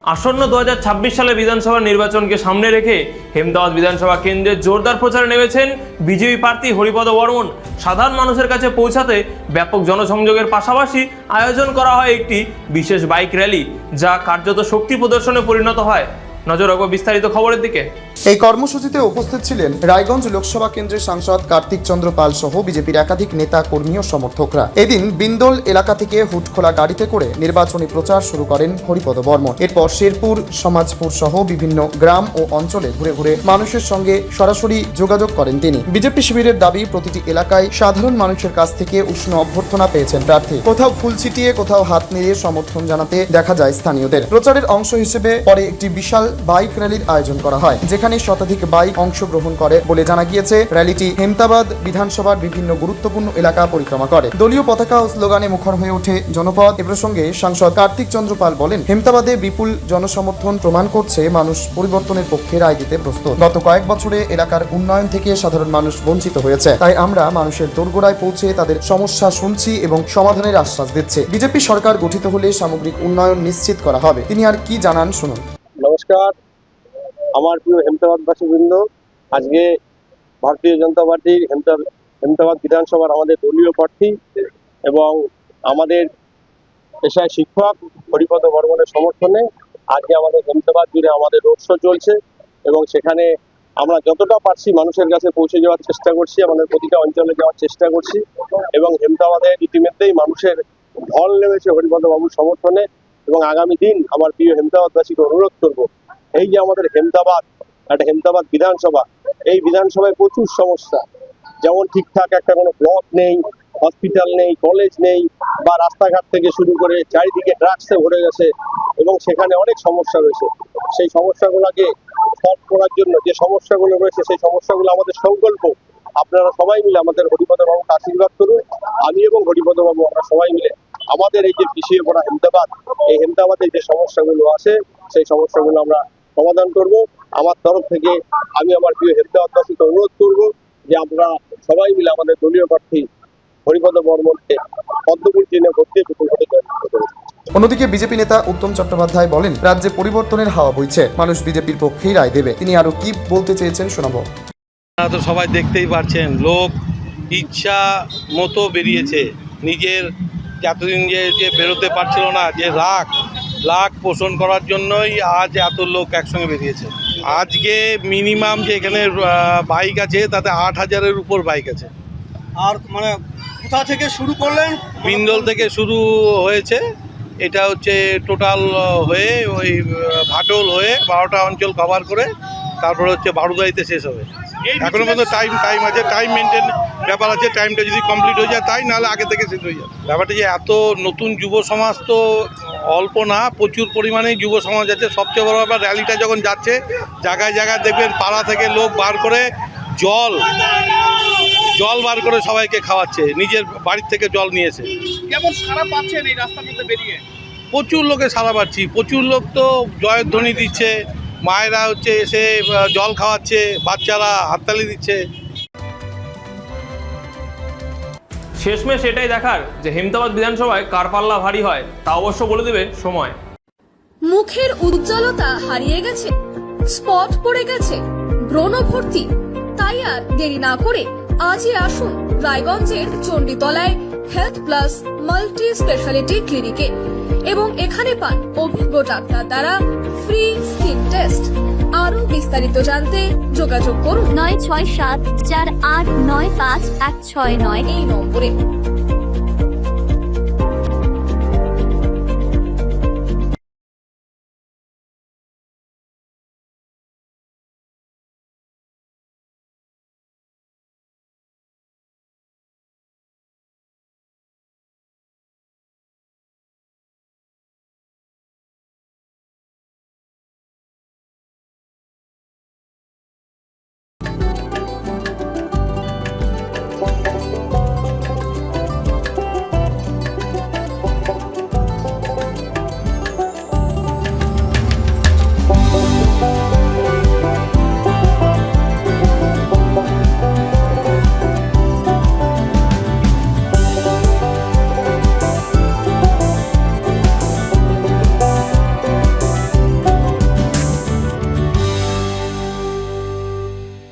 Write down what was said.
আসন্ন 2026 সালে বিধানসভা নির্বাচনকে সামনে রেখে হেমদাবাদ বিধানসভা কেন্দ্রে জোরদার প্রচারে নেমেছেন বিজেপি প্রার্থী হরিপদ বর্মন। সাধারণ মানুষের কাছে পৌঁছাতে ব্যাপক জনসংযোগের পাশাপাশি আয়োজন করা হয় একটি বিশেষ বাইক র্যালি, যা কার্যত শক্তি প্রদর্শনে পরিণত হয়। নজর রাখবো বিস্তারিত খবরের দিকে। এই কর্মসূচিতে উপস্থিত ছিলেন রায়গঞ্জ লোকসভা কেন্দ্রের সাংসদ কার্তিক চন্দ্র পাল সহ বিজেপির একাধিক নেতা, কর্মী ও সমর্থকরা। এদিন বিন্দোল এলাকা থেকে হুটখোলা গাড়িতে করে নির্বাচনী প্রচার শুরু করেন হরিপদ বর্মন। এরপর শেরপুর, সমাজপুর সহ বিভিন্ন গ্রাম ও অঞ্চলে ঘুরে ঘুরে মানুষের সঙ্গে সরাসরি যোগাযোগ করেন তিনি। বিজেপি শিবিরের দাবি, প্রতিটি এলাকায় সাধারণ মানুষের কাছ থেকে উষ্ণ অভ্যর্থনা পেয়েছেন প্রার্থী। কোথাও ফুল ছিটিয়ে, কোথাও হাত নেড়ে সমর্থন জানাতে দেখা যায় স্থানীয়দের। প্রচারের অংশ হিসেবে পরে একটি বিশাল বাইক র্যালির আয়োজন করা হয়, যেখানে শতাধিক বাইক অংশগ্রহণ করে বলে জানা গিয়েছে। র্যালিটি হেমদাবাদ বিধানসভার বিভিন্ন গুরুত্বপূর্ণ এলাকা পরিক্রমা করে। দলীয় পতাকা ও স্লোগানে মুখর হয়ে ওঠে জনপদ। এ প্রসঙ্গে সাংসদ কার্তিক চন্দ্র পাল বলেন, হেমদাবাদে বিপুল জনসমর্থন প্রমাণ করছে মানুষ পরিবর্তনের পক্ষে রায় দিতে প্রস্তুত। গত কয়েক বছরে এলাকার উন্নয়ন থেকে সাধারণ মানুষ বঞ্চিত হয়েছে, তাই আমরা মানুষের দোরগোড়ায় পৌঁছে তাদের সমস্যা শুনছি এবং সমাধানের আশ্বাস দিচ্ছি। বিজেপি সরকার গঠিত হলে সামগ্রিক উন্নয়ন নিশ্চিত করা হবে। তিনি আর কি জানান শুনুন। নমস্কার, আমার প্রিয় হেমদাবাদবাসীবৃন্দ, আজকে ভারতীয় জনতা পার্টির হেমদাবাদ বিধানসভার আমাদের দলীয় প্রার্থী এবং আমাদের পেশায় শিক্ষক হরিপদ বর্মনের সমর্থনে আজকে আমাদের হেমদাবাদ জুড়ে আমাদের রোড শো চলছে এবং সেখানে আমরা যতটা পারছি মানুষের কাছে পৌঁছে যাওয়ার চেষ্টা করছি, আমাদের প্রতিটা অঞ্চলে যাওয়ার চেষ্টা করছি এবং হেমদাবাদে ইতিমধ্যেই মানুষের ঢল নেমেছে হরিপদ বাবুর সমর্থনে। এবং আগামী দিন আমার প্রিয় হেমদাবাদবাসীকে অনুরোধ করবো, এই যে আমাদের হেমদাবাদ একটা হেমদাবাদ বিধানসভা, এই বিধানসভায় প্রচুর সমস্যা, যেমন ঠিকঠাক একটা কোনো ব্লক নেই, হসপিটাল নেই, কলেজ নেই, বা রাস্তাঘাট থেকে শুরু করে চারিদিকে ড্রাগসে ভরে গেছে এবং সেখানে অনেক সমস্যা রয়েছে। সেই সমস্যাগুলোকে সলভ করার জন্য যে সমস্যাগুলো রয়েছে, সেই সমস্যাগুলো আমাদের সংকল্প। আপনারা সবাই মিলে আমাদের হরিপদ বাবুকে আশীর্বাদ করুন। আমি এবং হরিপদ বাবু আমরা সবাই মিলে আমাদের এই যে পিছিয়ে পড়া হেমদাবাদ, এই হেমদাবাদে যে সমস্যাগুলো আছে সেই সমস্যাগুলো আমরা সমাধান করব। আমার তরফ থেকে আমি আমার প্রিয় হেমদাবাদবাসীকে অনুরোধ করব যে আমরা সবাই মিলে আমাদের দলীয় প্রার্থী হরিপদ বর্মনকে পদ্মফুল চিহ্নে ভোট দিয়ে বিপুল ভোটে জয়যুক্ত করেছে। অন্যদিকে বিজেপি নেতা উত্তম চট্টোপাধ্যায় বলেন, রাজ্যে পরিবর্তনের হাওয়া বইছে, মানুষ বিজেপির পক্ষেই রায় দেবে। তিনি আরো কি বলতে চেয়েছেন শোনাবো। তো সবাই দেখতেই পাচ্ছেন, লোক ইচ্ছা মতো বেরিয়েছে। নিজের এতদিন যে বেরোতে পারছিল না, যে রাগ পোষণ করার জন্যই আজ এত লোক একসঙ্গে বেরিয়েছে। আজকে মিনিমাম যে এখানে বাইক আছে তাতে 8,000-এর উপর বাইক আছে। আর মানে কোথা থেকে শুরু করলেন? বিন্দোল থেকে শুরু হয়েছে, এটা হচ্ছে টোটাল হয়ে ওই ভাটল হয়ে 12টা অঞ্চল কভার করে তারপরে হচ্ছে বারুদাইতে শেষ হবে। এখনো পর্যন্ত টাইম আছে, টাইম মেনটেন ব্যাপার আছে। টাইমটা যদি কমপ্লিট হয়ে যায় তাই, নাহলে আগে থেকে শেষ হয়ে যায়। ব্যাপারটা যে এত নতুন যুব সমাজ তো অল্প না, প্রচুর পরিমাণে যুব সমাজ আছে। সবচেয়ে বড় ব্যাপার, র্যালিটা যখন যাচ্ছে জায়গায় জায়গায় দেখবেন পাড়া থেকে লোক বার করে জল বার করে সবাইকে খাওয়াচ্ছে, নিজের বাড়ির থেকে জল নিয়েছে। কেমন সারা পাচ্ছেন এই রাস্তার মধ্যে বেরিয়ে? প্রচুর লোকে সারা পাচ্ছি, প্রচুর লোক তো জয়ধ্বনি দিচ্ছে, মায়েরা হচ্ছে এসে জল খাওয়াচ্ছে, বাচ্চারা হাততালি দিচ্ছে। শেষমেশ এটাই দেখার যে হেমদাবাদ বিধানসভায় কার পাল্লা ভারী হয়, তা অবশ্য বলে দেবে সময়। মুখের উজ্জ্বলতা হারিয়ে গেছে, স্পট পড়ে গেছে, ব্রণ ভর্তি, তাই আর দেরি না করে আজই আসুন রায়গঞ্জের চণ্ডীতলায় হেলথ প্লাস মাল্টি স্পেশালিটি ক্লিনিকে এবং এখানে পান অভিজ্ঞ ডাক্তার দ্বারা ফ্রি স্কিন টেস্ট। আরো বিস্তারিত জানতে যোগাযোগ করুন 96748956169 এই নম্বরে।